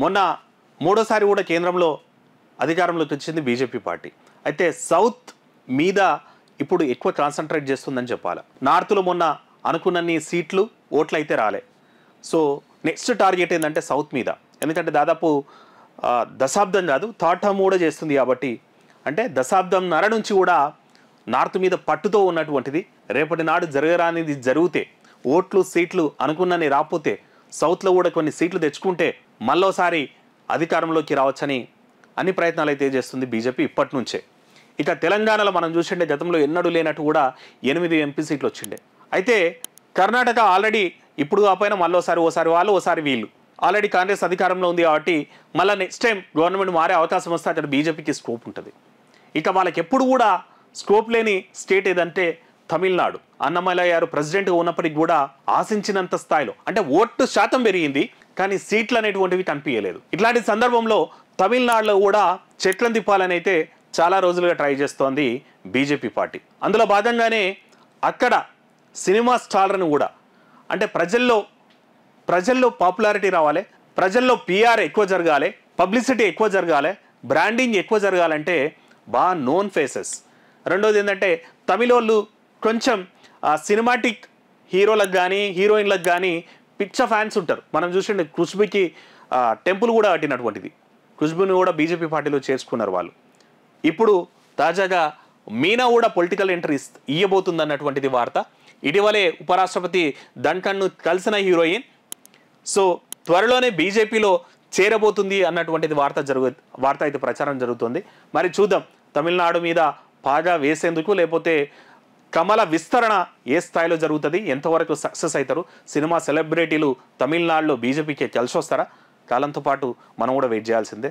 మొన్న మూడోసారి కూడా కేంద్రంలో అధికారంలోకి వచ్చింది బీజేపీ పార్టీ. అయితే సౌత్ మీద ఇప్పుడు ఎక్కువ కాన్సన్ట్రేట్ చేస్తుందని చెప్పాలి. నార్త్లో మొన్న అనుకున్నన్ని సీట్లు ఓట్లు అయితే రాలే. సో నెక్స్ట్ టార్గెట్ ఏంటంటే సౌత్ మీద. ఎందుకంటే దాదాపు దశాబ్దం కాదు, థర్డ్ టర్మ్ కూడా చేస్తుంది కాబట్టి, అంటే దశాబ్దంన్నర నుంచి కూడా నార్త్ మీద పట్టుతో ఉన్నటువంటిది. రేపటి నాడు జరగరానిది జరిగితే, ఓట్లు సీట్లు అనుకున్నని రాకపోతే, సౌత్లో కూడా కొన్ని సీట్లు తెచ్చుకుంటే మళ్ళోసారి అధికారంలోకి రావచ్చని అన్ని ప్రయత్నాలు అయితే చేస్తుంది బీజేపీ ఇప్పటి నుంచే. ఇక తెలంగాణలో మనం చూసిండే గతంలో ఎన్నడూ లేనట్టు కూడా 8 ఎంపీ సీట్లు వచ్చిండే. అయితే కర్ణాటక ఆల్రెడీ ఇప్పుడు కాకపోయినా మళ్ళోసారి ఓసారి వాళ్ళు ఓసారి వీళ్ళు ఆల్రెడీ కాంగ్రెస్ అధికారంలో ఉంది కాబట్టి మళ్ళీ నెక్స్ట్ టైం గవర్నమెంట్ మారే అవకాశం వస్తే అక్కడ బీజేపీకి స్కోప్ ఉంటుంది. ఇక వాళ్ళకి ఎప్పుడు కూడా స్కోప్ లేని స్టేట్ ఏదంటే తమిళనాడు. అన్నమలై గారు ప్రెసిడెంట్గా ఉన్నప్పటికీ కూడా ఆశించినంత స్థాయిలో, అంటే ఓటు శాతం పెరిగింది కానీ సీట్లు అనేటువంటివి కనిపించలేదు. ఇట్లాంటి సందర్భంలో తమిళనాడులో కూడా చెట్లను తిప్పాలని అయితే చాలా రోజులుగా ట్రై చేస్తోంది బీజేపీ పార్టీ. అందులో భాగంగానే అక్కడ సినిమా స్టార్లను కూడా, అంటే ప్రజల్లో పాపులారిటీ రావాలి, ప్రజల్లో పిఆర్ ఎక్కువ జరగాలి, పబ్లిసిటీ ఎక్కువ జరగాలి, బ్రాండింగ్ ఎక్కువ జరగాలంటే బాగా నోన్ ఫేసెస్. రెండోది ఏంటంటే తమిళోళ్ళు కొంచెం సినిమాటిక్ హీరోలకు కానీ హీరోయిన్లకు కానీ పిచ్చ ఫ్యాన్స్ ఉంటారు. మనం చూసిండే ఖుష్బుకి టెంపుల్ కూడా కట్టినటువంటిది. ఖుష్బుని కూడా బీజేపీ పార్టీలో చేసుకున్నారు వాళ్ళు. ఇప్పుడు తాజాగా మీనా కూడా పొలిటికల్ ఎంట్రీ ఇయ్యబోతుంది అన్నటువంటిది వార్త. ఇటీవలే ఉపరాష్ట్రపతి ధన్కన్ను కలిసిన హీరోయిన్. సో త్వరలోనే బీజేపీలో చేరబోతుంది అన్నటువంటిది వార్త అయితే ప్రచారం జరుగుతుంది. మరి చూద్దాం తమిళనాడు మీద పాగా వేసేందుకు, లేకపోతే కమల విస్తరణ ఏ స్థాయిలో జరుగుతుంది, ఎంతవరకు సక్సెస్ అవుతారు, సినిమా సెలబ్రిటీలు తమిళనాడులో బీజేపీకి కలిసి వస్తారా? కాలంతో పాటు మనం కూడా వెయిట్ చేయాల్సిందే.